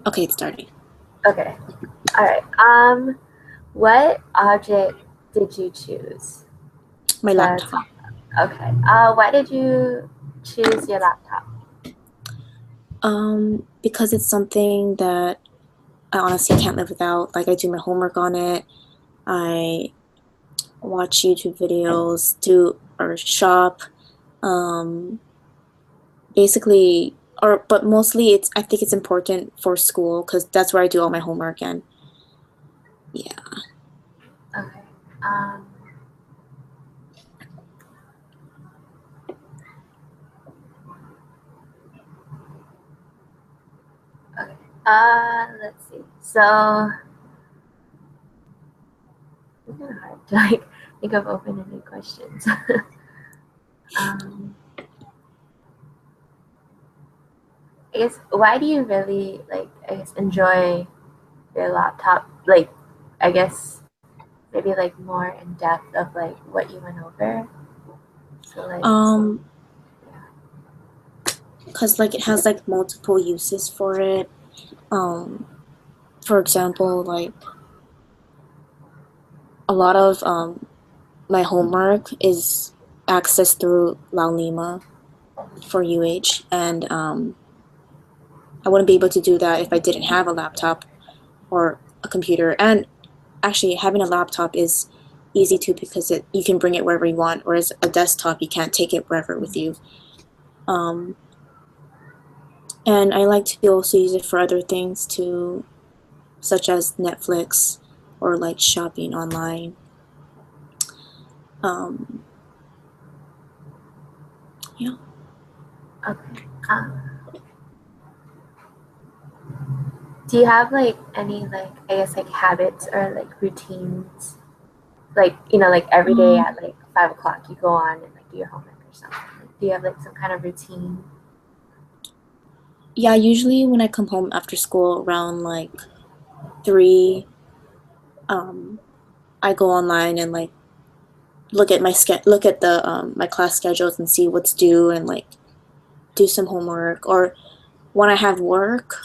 Okay, it's starting. Okay. All right. What object did you choose My to laptop. talk about? Okay. Why did you choose your laptop? Because it's something that I honestly can't live without. Like I do my homework on it. I watch YouTube videos, do or shop. Um, basically, or but mostly, it's I think it's important for school because that's where I do all my homework and yeah. Okay. Um, okay. Let's see. So it's kind of hard to like think of open-ended questions. um, I guess why do you really like I guess enjoy your laptop? Like, I guess maybe like more in depth of like what you went over. So like, Um, yeah. because like it has like multiple uses for it. Um, for example, like a lot of my homework is accessed through Laulima for UH, and I wouldn't be able to do that if I didn't have a laptop or a computer. And actually, having a laptop is easy too because you can bring it wherever you want, whereas a desktop you can't take it wherever with you. Um, and I like to also use it for other things too, such as Netflix or like shopping online. Um, yeah. Okay. Do you have like any like I guess like habits or like routines? Like like every day Um, at like 5 o'clock you go on and like do your homework or something. Like, do you have like some kind of routine? yeah, usually when I come home after school around like 3, um, I go online and like look at the my class schedules and see what's due and like do some homework. Or when I have work,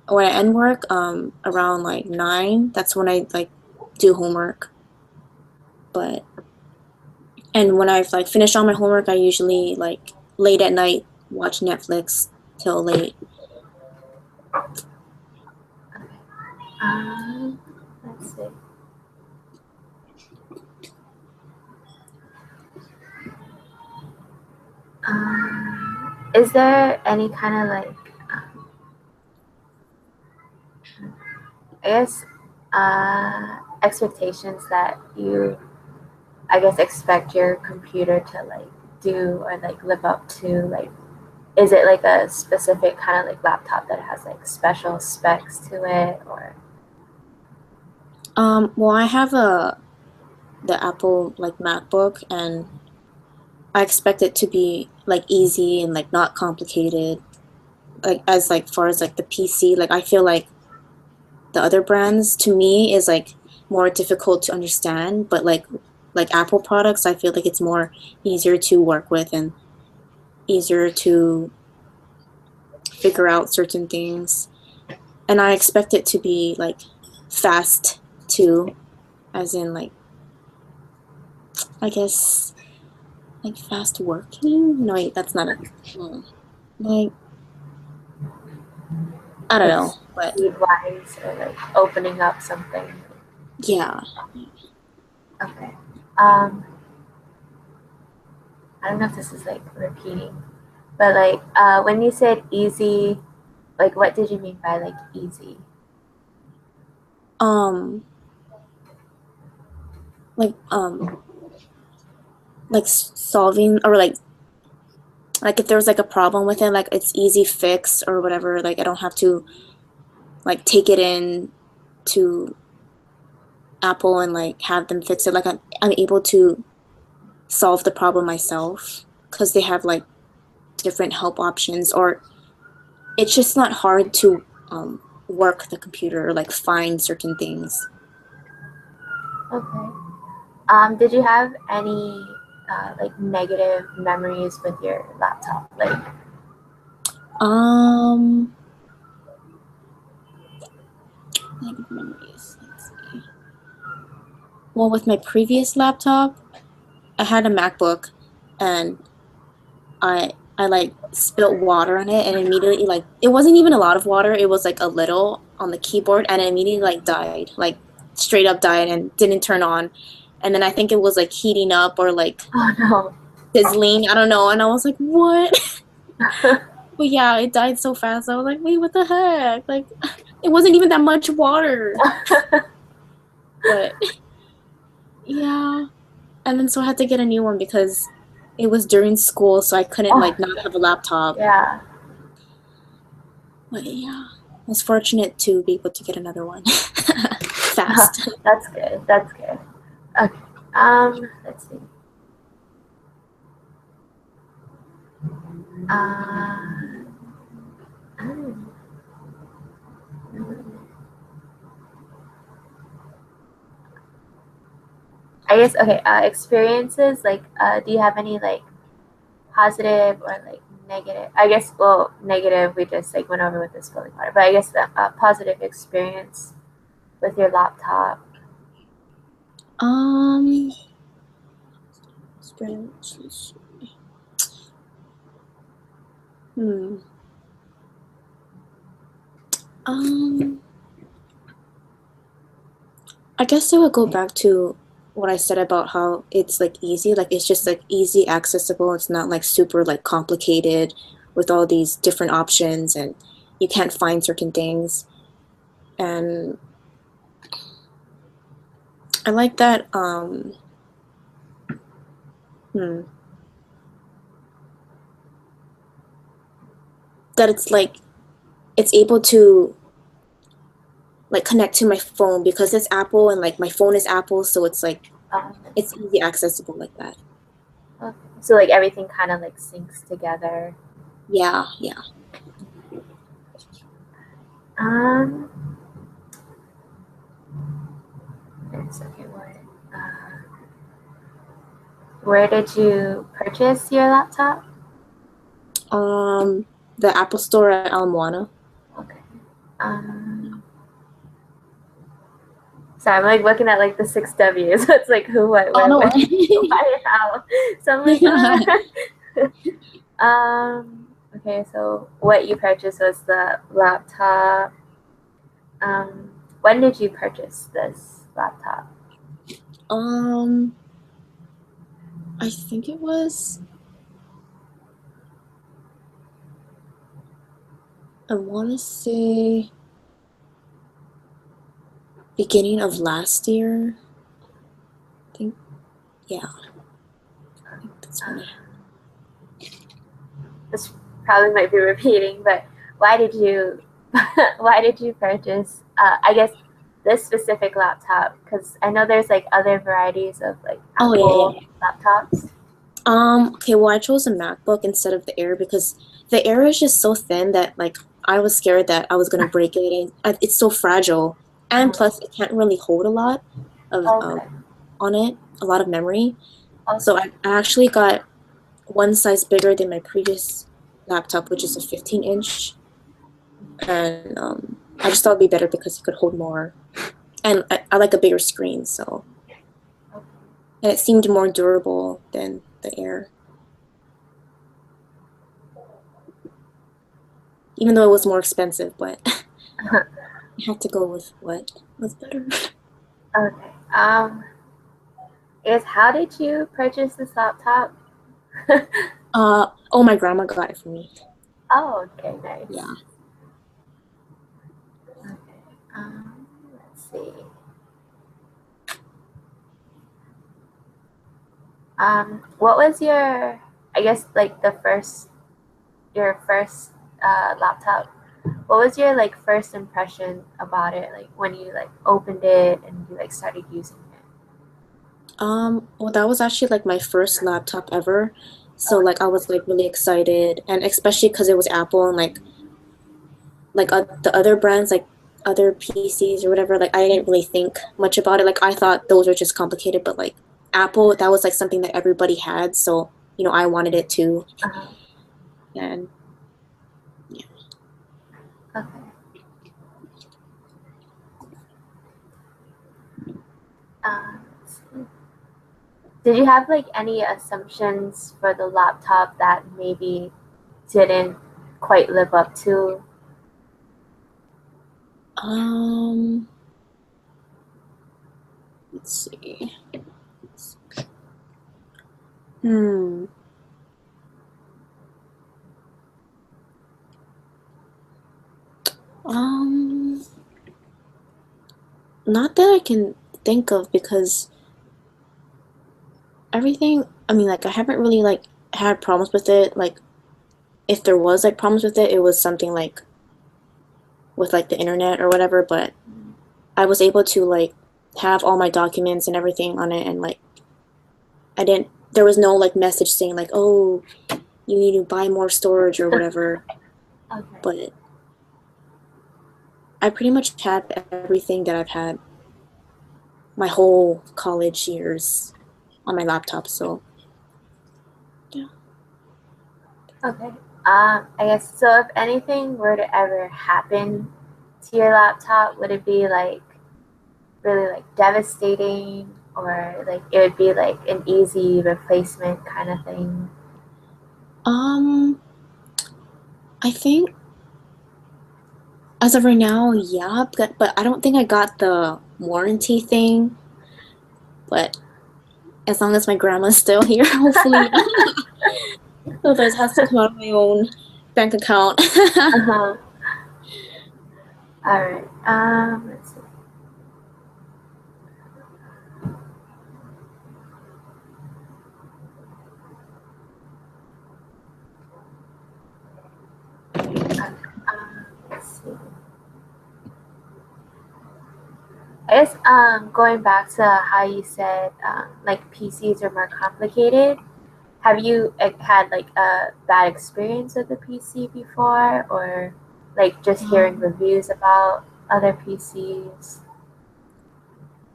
or when I end work, around like 9, that's when I like do homework. But and when I've like finished all my homework, I usually like late at night watch Netflix till late. Okay. Um, let's see. Is there any kind of like I guess expectations that you I guess expect your computer to like do or like live up to? Like, is it like a specific kind of like laptop that has like special specs to it, or Well, I have a the Apple like MacBook, and I expect it to be like easy and like not complicated. Like as like far as like the PC, like I feel like the other brands to me is like more difficult to understand, but like Apple products, I feel like it's more easier to work with and easier to figure out certain things. And I expect it to be like fast too, as in like I guess like fast working. No, wait, that's not a like I don't like know, but speed wise or like opening up something? yeah. Okay. Um, I don't know if this is like repeating, but like when you said easy, like what did you mean by like easy? Um, like like solving or like if there was like a problem with it, like it's easy fix or whatever. Like I don't have to like take it in to Apple and like have them fix it. Like I'm able to solve the problem myself because they have like different help options, or it's just not hard to work the computer or like find certain things. Okay. Did you have any like negative memories with your laptop? Like, Um, Well, with my previous laptop, I had a MacBook, and I like spilt water on it, and immediately like it wasn't even a lot of water. It was like a little on the keyboard, and it immediately like died, like straight up died, and didn't turn on. And then I think it was like heating up or like Oh no. sizzling. I don't know. And I was like, what? But yeah, it died so fast. I was like, wait, what the heck? Like, it wasn't even that much water. But yeah. And then so I had to get a new one because it was during school, so I couldn't Oh like not have a laptop. yeah. But yeah, I was fortunate to be able to get another one fast. That's good. That's good. Okay. Let's see. Uh, mm, I guess okay. Experiences like do you have any like positive or like negative? I guess well, negative we just like went over with this spilling water, but I guess the positive experience with your laptop. Um, experiences. Hmm. Um, I guess I would go back to what I said about how it's like easy, like it's just like easy accessible. It's not like super like complicated with all these different options and you can't find certain things. And I like that hmm, that it's like it's able to like connect to my phone because it's Apple and like my phone is Apple, so it's like it's easy accessible like that. Okay. So like everything kind of like syncs together. Yeah, yeah. Um, it's okay. What? Where did you purchase your laptop? Um, the Apple Store at Al Moana. Okay. Um, so I'm like looking at like the six W's. It's like who, what, Oh where, no when, way. why, how. So I'm like, okay, so what you purchased was the laptop. When did you purchase this laptop? um, I think it was I want to say beginning of last year. I think yeah, I think that's when Uh, I this probably might be repeating, but why did you, why did you purchase? I guess this specific laptop because I know there's like other varieties of like Oh yeah, yeah, Apple yeah. laptops. Okay, well I chose a MacBook instead of the Air because the Air is just so thin that like I was scared that I was gonna break it and it's so fragile. And plus it can't really hold a lot of Okay. on it, a lot of memory. So Okay. I actually got one size bigger than my previous laptop, which is a 15-inch, and I just thought it'd be better because it could hold more, and I like a bigger screen, so and it seemed more durable than the Air, even though it was more expensive, but Okay. I had to go with what was better. Okay. Is how did you purchase this laptop? Oh, my grandma got it for me. Oh, okay, nice. Yeah. Okay. Let's see. What was your, I guess, like your first laptop? What was your like first impression about it? Like when you like opened it and you like started using it? Well, that was actually like my first laptop ever, so Okay. like I was like really excited, and especially because it was Apple and like the other brands like other PCs or whatever, like I didn't really think much about it. Like I thought those were just complicated, but like Apple, that was like something that everybody had, so I wanted it too. Uh, And yeah. okay. Let's Did you have like any assumptions for the laptop that maybe didn't quite live up to? Um, let's see. Hmm. Um, Not that I can think of because everything, I mean, like I haven't really like had problems with it. Like if there was like problems with it, it was something like with like the internet or whatever, but I was able to like have all my documents and everything on it and like I didn't there was no like message saying like, "Oh, you need to buy more storage or whatever." Okay. But I pretty much had everything that I've had my whole college years on my laptop, so yeah. Okay. I guess so. If anything were to ever happen to your laptop, would it be like really like devastating, or like it would be like an easy replacement kind of thing? Um, I think as of right now, yeah, but I don't think I got the warranty thing. But as long as my grandma's still here, hopefully, otherwise it has to come out of my own bank account. Uh-huh. All right. Let's see. Let's see. I guess going back to how you said like PCs are more complicated. Have you had like a bad experience with a PC before, or like just hearing Um, reviews about other PCs?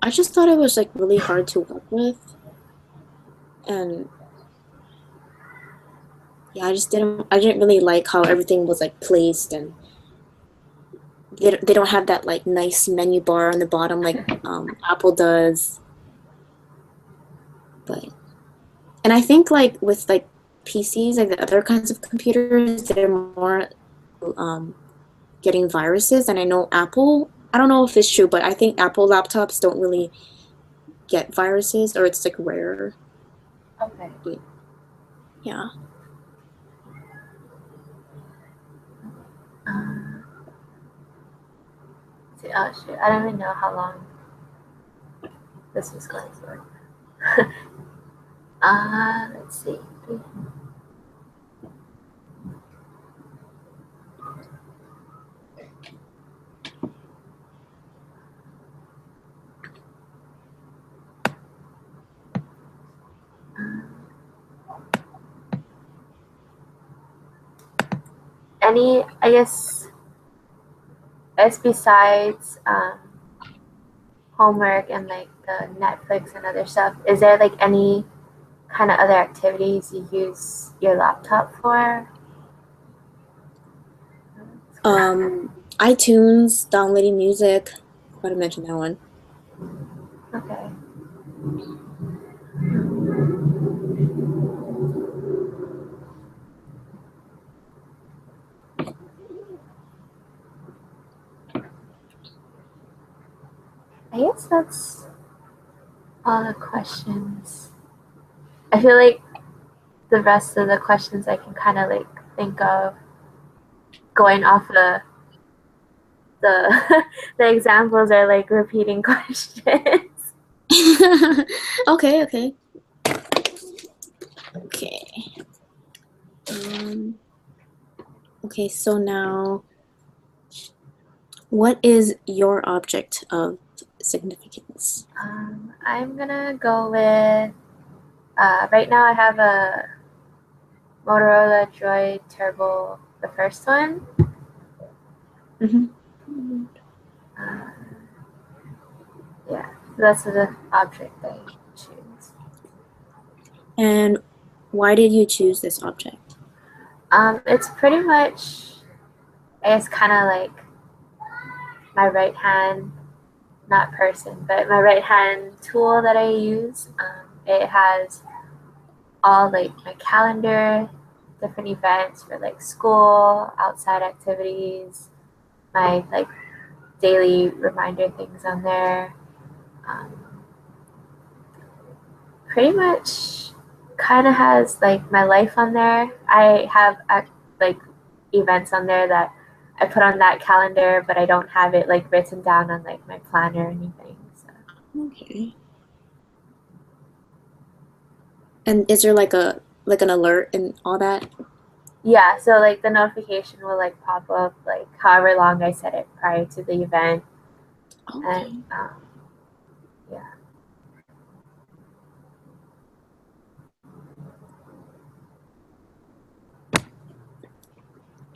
I just thought it was like really hard to work with, and yeah, I didn't really like how everything was like placed, and they don't have that like nice menu bar on the bottom like Apple does. But and I think like with like PCs, like the other kinds of computers, they're more um getting viruses. And I know Apple, I don't know if it's true, but I think Apple laptops don't really get viruses or it's like rare. Okay. But yeah. Uh, oh shoot, I don't even know how long this is going for. Let's see. Any, I guess besides homework and like the Netflix and other stuff, is there like any kind of other activities you use your laptop for? iTunes, downloading music. Gotta mention that one. Okay. I guess that's all the questions. I feel like the rest of the questions I can kind of like think of going off the the examples are like repeating questions. Okay, okay. Okay. Um, okay, so now what is your object of significance? I'm gonna go with right now I have a Motorola Droid Turbo, the first one. Mm-hmm. Uh, yeah, so that's the object I choose. And why did you choose this object? It's pretty much, I guess, kind of like my right hand, not person, but my right hand tool that I use. it has all like my calendar, different events for like school, outside activities, my like daily reminder things on there. Um, Pretty much kind of has like my life on there. I have like events on there that I put on that calendar, but I don't have it like written down on like my planner or anything. So. Okay. And is there like an alert and all that? Yeah, so like the notification will like pop up like however long I set it prior to the event, and Okay. yeah.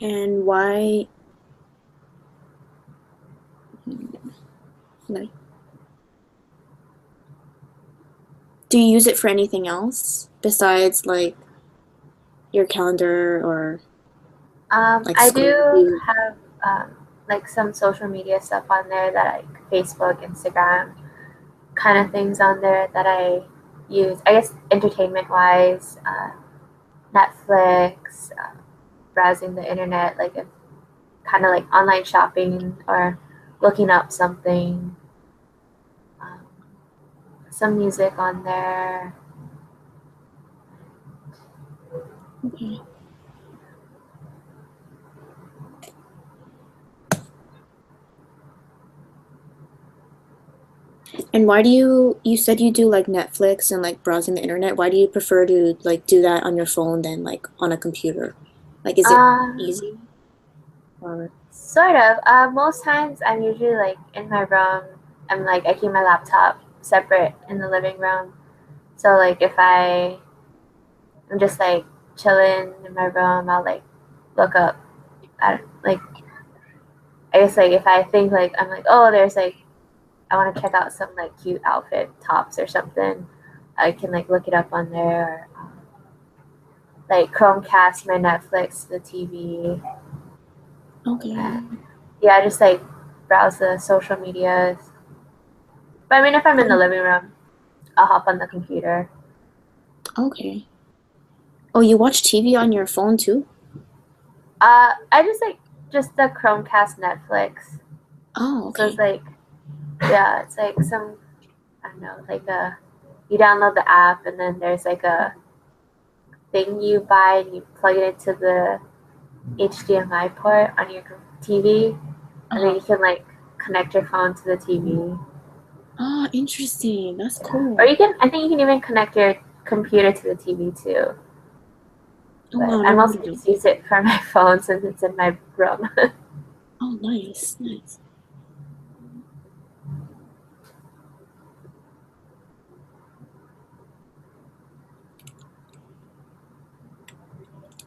And why like do you use it for anything else besides like your calendar or like I school? do have like some social media stuff on there that like Facebook, Instagram, kind of things on there that I use. I guess entertainment wise, Netflix, browsing the internet, like a kind of like online shopping or looking up something. Um, some music on there. Okay. And why do you said you do like Netflix and like browsing the internet? Why do you prefer to like do that on your phone than like on a computer? Like is it Um, easy or Sort of. Most times I'm usually like in my room. I'm like I keep my laptop separate in the living room. So like if I'm just like chilling in my room, I'll like look up. Like I guess like if I think like I'm like oh there's like I want to check out some like cute outfit tops or something, I can like look it up on there. Or, like Chromecast my Netflix to the TV. okay. And yeah, just like browse the social medias. But I mean, if I'm in the living room, I'll hop on the computer. Okay. Oh, you watch TV on your phone too? I just like just the Chromecast Netflix. Oh, So it's okay. like yeah, it's like some I don't know, like a you download the app and then there's like a thing you buy and you plug it into the HDMI port on your TV, and then Uh-huh. you can like connect your phone to the TV. Oh, interesting. That's Yeah. Or cool. you can I think you can even connect your computer to the TV too. Oh But wow, I never heard of mostly it. just use it for my phone since it's in my room. Oh, nice, nice.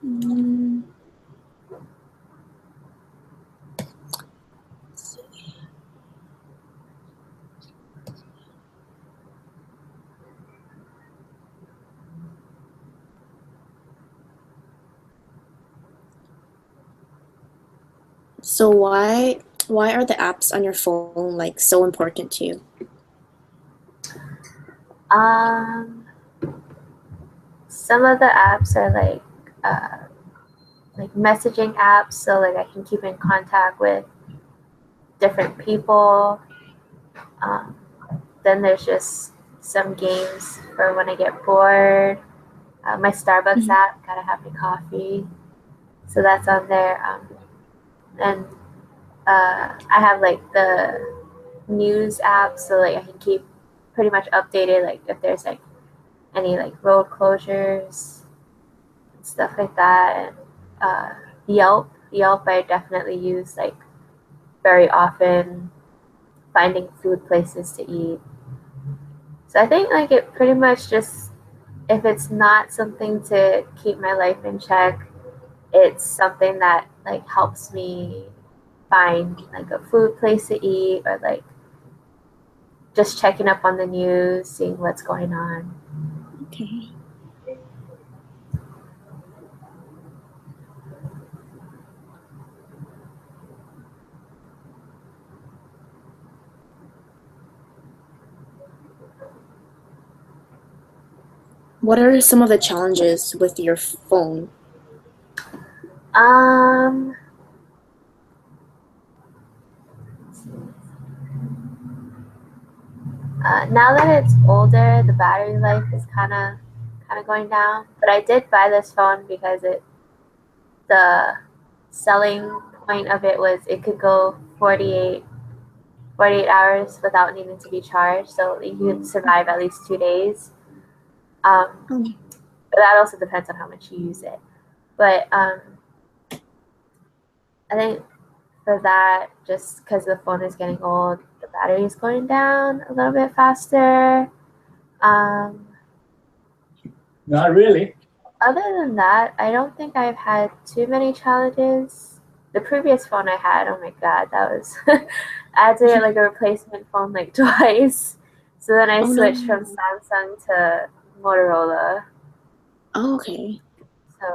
Mm, so why are the apps on your phone like so important to you? um, some of the apps are like messaging apps, so like I can keep in contact with different people. Um, then there's just some games for when I get bored. My Starbucks Mhm. app, gotta have my coffee, so that's on there. And I have like the news app, so like I can keep pretty much updated, like if there's like any like road closures and stuff like that. And Yelp, I definitely use like very often, finding food places to eat. So I think like it pretty much just if it's not something to keep my life in check, it's something that like helps me find like a food place to eat or like just checking up on the news, seeing what's going on. Okay. What are some of the challenges with your phone? Um, now that it's older, the battery life is kind of going down. But I did buy this phone because the selling point of it was it could go 48 hours without needing to be charged, so you could survive at least 2 days. Oh, But that also depends on how much you use it. But I think for that, just because the phone is getting old, the battery is going down a little bit faster. Um, Not really. Other than that, I don't think I've had too many challenges. The previous phone I had, oh my god, that was I had to get like a replacement phone like twice. So then I oh switched from no. Samsung to Motorola. Oh, okay. So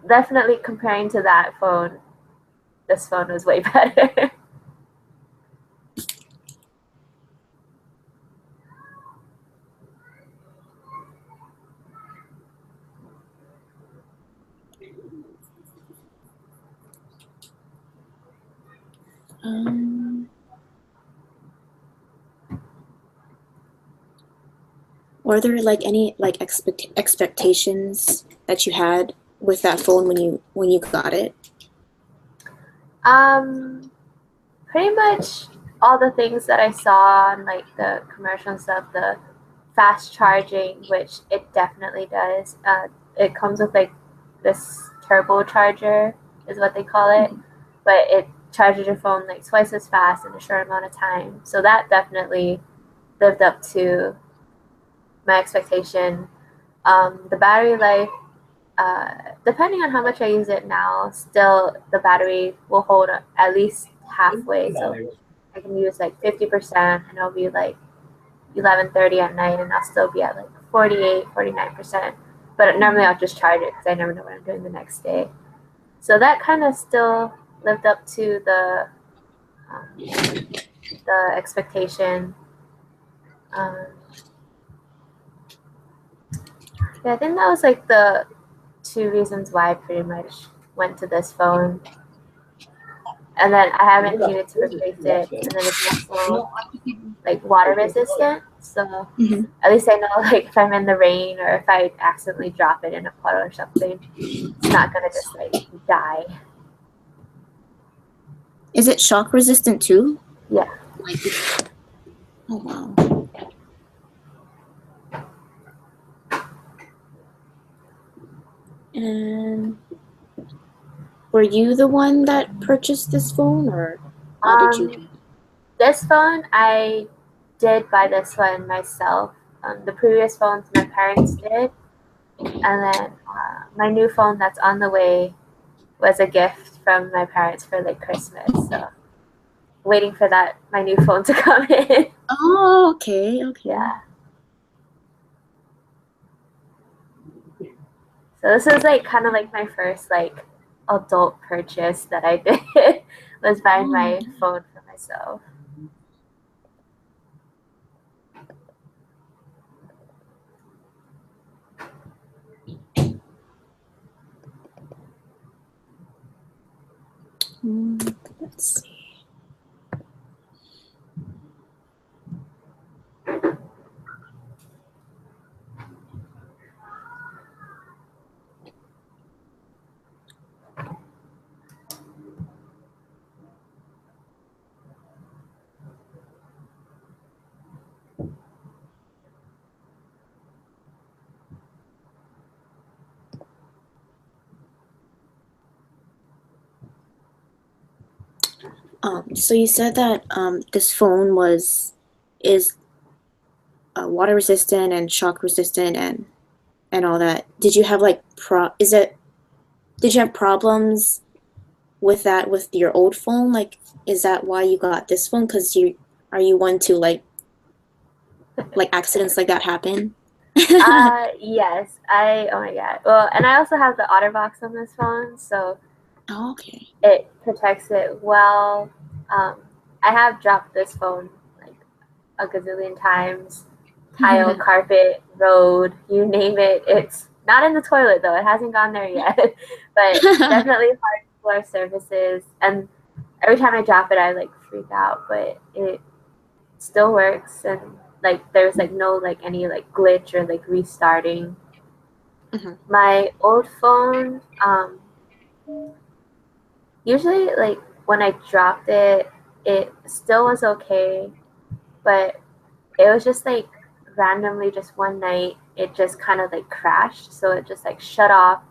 definitely comparing to that phone, this phone was way better. Um, were there like any like expectations that you had with that phone when you got it? um, Pretty much all the things that I saw on like the commercial and stuff, the fast charging, which it definitely does. It comes with like this turbo charger, is what they call it, but it charges your phone like twice as fast in a short amount of time. So that definitely lived up to my expectation. The battery life, depending on how much I use it now, still the battery will hold at least halfway. So I can use like 50% and it'll be like 11:30 at night and I'll still be at like 48, 49%. But normally I'll just charge it because I never know what I'm doing the next day. So that kind of still lived up to the expectation. Um, yeah, I think that was like the two reasons why I pretty much went to this phone. And then I haven't needed to replace it. And then it's also like water resistant. So Mm-hmm. at least I know like if I'm in the rain or if I accidentally drop it in a puddle or something, it's not gonna just like die. Is it shock resistant too? Yeah. Like, oh wow. And were you the one that purchased this phone, or how did you? This phone I did buy this one myself. The previous phones my parents did, and then my new phone that's on the way was a gift from my parents for like Christmas. So waiting for that my new phone to come in. Oh, okay, okay. Yeah. So this was like kind of like my first like adult purchase that I did was buying my phone for myself. Let's see. So you said that this phone is water resistant and shock resistant and all that. Did you have like did you have problems with that with your old phone? Like, is that why you got this phone? Because are you one to like accidents like that happen? Yes, oh my god. Well, and I also have the OtterBox on this phone, so Oh, okay. it protects it well. I have dropped this phone like a gazillion times, tile, carpet, road, you name it. It's not in the toilet though. It hasn't gone there yet, but definitely hard floor surfaces. And every time I drop it, I like freak out, but it still works. And like there's like no like any like glitch or like restarting. My old phone, usually like when I dropped it, it still was okay, but it was just like randomly just one night it just kind of like crashed, so it just like shut off,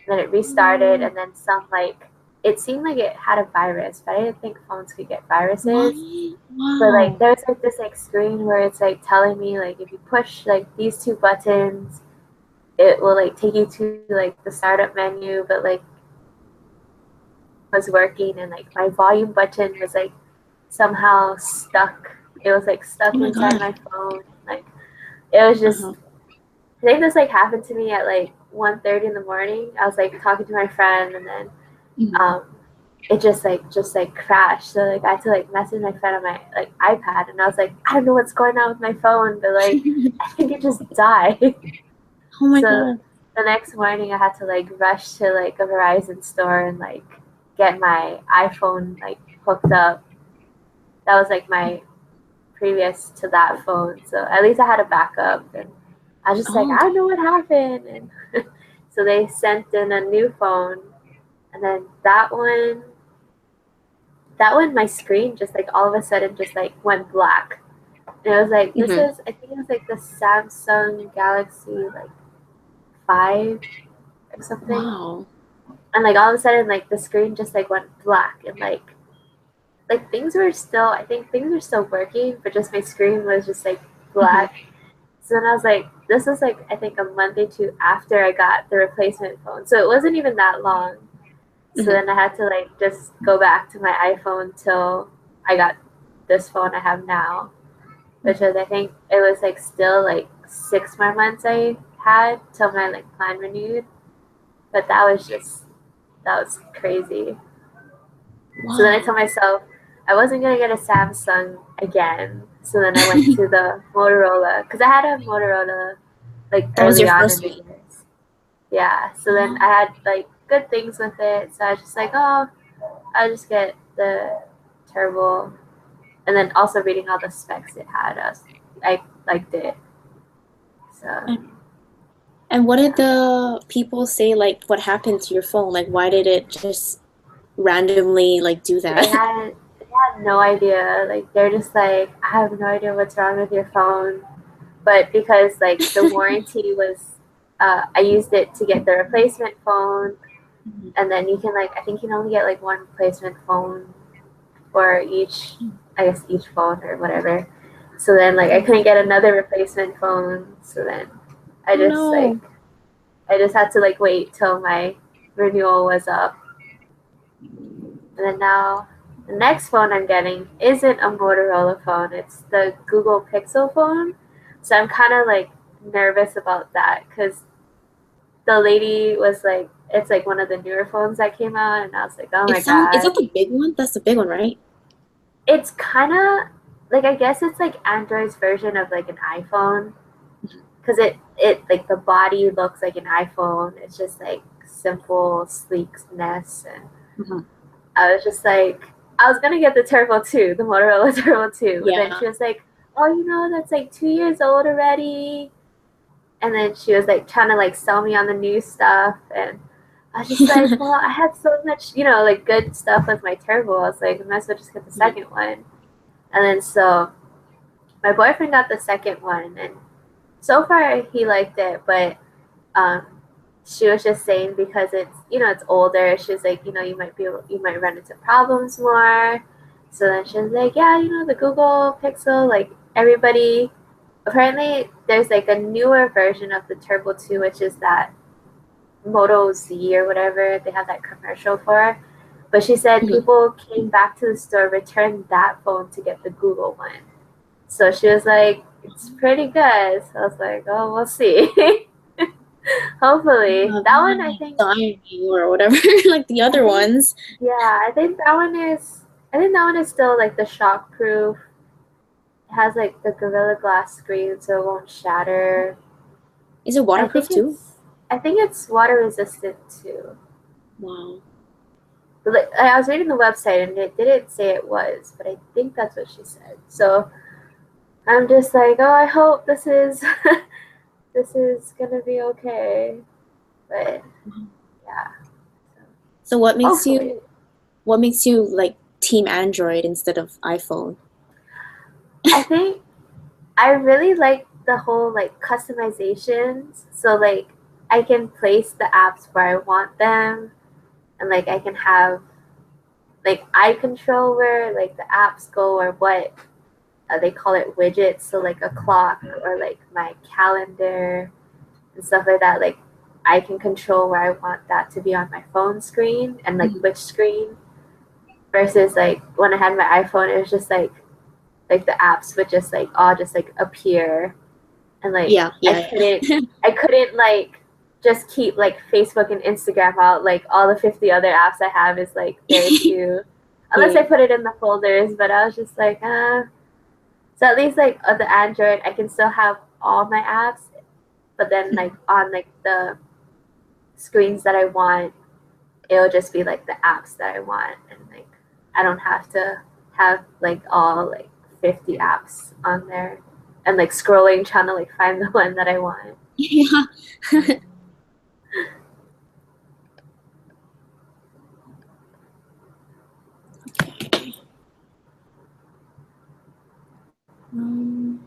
then it restarted, and then some like it seemed like it had a virus, but I didn't think phones could get viruses. Wow. But like there's like this like screen where it's like telling me like if you push like these two buttons it will like take you to like the startup menu, but like was working, and like my volume button was like somehow stuck. It was like stuck inside my phone. Like it was just I think this like happened to me at like 1:30 in the morning. I was like talking to my friend, and then it just like crashed. So like I had to like message my friend on my like iPad, and I was like, I don't know what's going on with my phone, but like I think it just died. Oh my so god. the next morning I had to like rush to like a Verizon store and like get my iPhone like hooked up. That was like my previous to that phone, so at least I had a backup. And I was just like, I don't know what happened. And so they sent in a new phone, and then that one my screen just like all of a sudden just like went black. And it was like this is I think it was like the Samsung Galaxy like 5 or something. Wow. And like all of a sudden like the screen just like went black, and like things were still working, but just my screen was just like black. So then I was like, this was like I think a month or two after I got the replacement phone, so it wasn't even that long. So then I had to like just go back to my iPhone till I got this phone I have now, which was I think it was like still like 6 more months I had till my like plan renewed, but that was crazy. Wow. So then I told myself I wasn't gonna get a Samsung again. So then I went to the Motorola, because I had a Motorola like That was early your on first in the one. years. Yeah. So then I had like good things with it. So I was just like, oh, I'll just get the Turbo. And then also reading all the specs it had, I liked it. So. And what did the people say? Like, what happened to your phone? Like, why did it just randomly like do that? They had no idea. Like they're just like, I have no idea what's wrong with your phone. But because like the warranty was, I used it to get the replacement phone, and then you can like I think you can only get like one replacement phone for each, I guess each phone or whatever. So then like I couldn't get another replacement phone. So then I just had to like wait till my renewal was up. And then now the next phone I'm getting isn't a Motorola phone. It's the Google Pixel phone. So I'm kind of like nervous about that, because the lady was like, it's like one of the newer phones that came out, and I was like, oh my Is that god. the big one? That's the big one, right? It's kind of like, I guess it's like Android's version of like an iPhone, because it like the body looks like an iPhone. It's just like simple sleekness, and I was just like, I was gonna get the Turbo 2, the Motorola Turbo 2, but then she was like, oh, that's like 2 years old already. And then she was like trying to like sell me on the new stuff, and I was just like, well, I had so much, like good stuff with my Turbo. I was like, I might as well just get the second one. And then so my boyfriend got the second one, and so far he liked it, but she was just saying because it's older. She was like, you might run into problems more. So then she was like, yeah, the Google Pixel, like everybody. Apparently, there's like a newer version of the Turbo 2, which is that Moto Z or whatever they have that commercial for. But she said people came back to the store, returned that phone to get the Google one. So she was like, it's pretty good. So I was like, oh, we'll see. Hopefully. That one, I think. Dying or whatever, like the other ones. Yeah, I think that one is still like the shockproof. has like the Gorilla Glass screen, so it won't shatter. Is it waterproof too? I think it's water resistant too. Wow. But like, I was reading the website and it didn't say it was, but I think that's what she said. So I'm just like, oh, I hope this is this is gonna be okay. But yeah. So Hopefully. what makes you like team Android instead of iPhone? I think I really like the whole like customizations. So like I can place the apps where I want them, and like I can have like eye control where like the apps go, or what they call it, widgets. So like a clock or like my calendar and stuff like that. Like I can control where I want that to be on my phone screen and like which screen. Versus like when I had my iPhone, it was just like the apps would just like all just like appear, and like Yeah. I couldn't like just keep like Facebook and Instagram out. Like all the 50 other apps I have is like there too, unless I put it in the folders. But I was just like, so at least like on the Android, I can still have all my apps, but then like on like the screens that I want, it'll just be like the apps that I want, and like I don't have to have like all like 50 apps on there and like scrolling trying to like find the one that I want. Yeah. Okay. Um,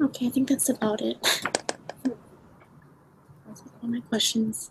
okay, I think that's about it. Those are all my questions.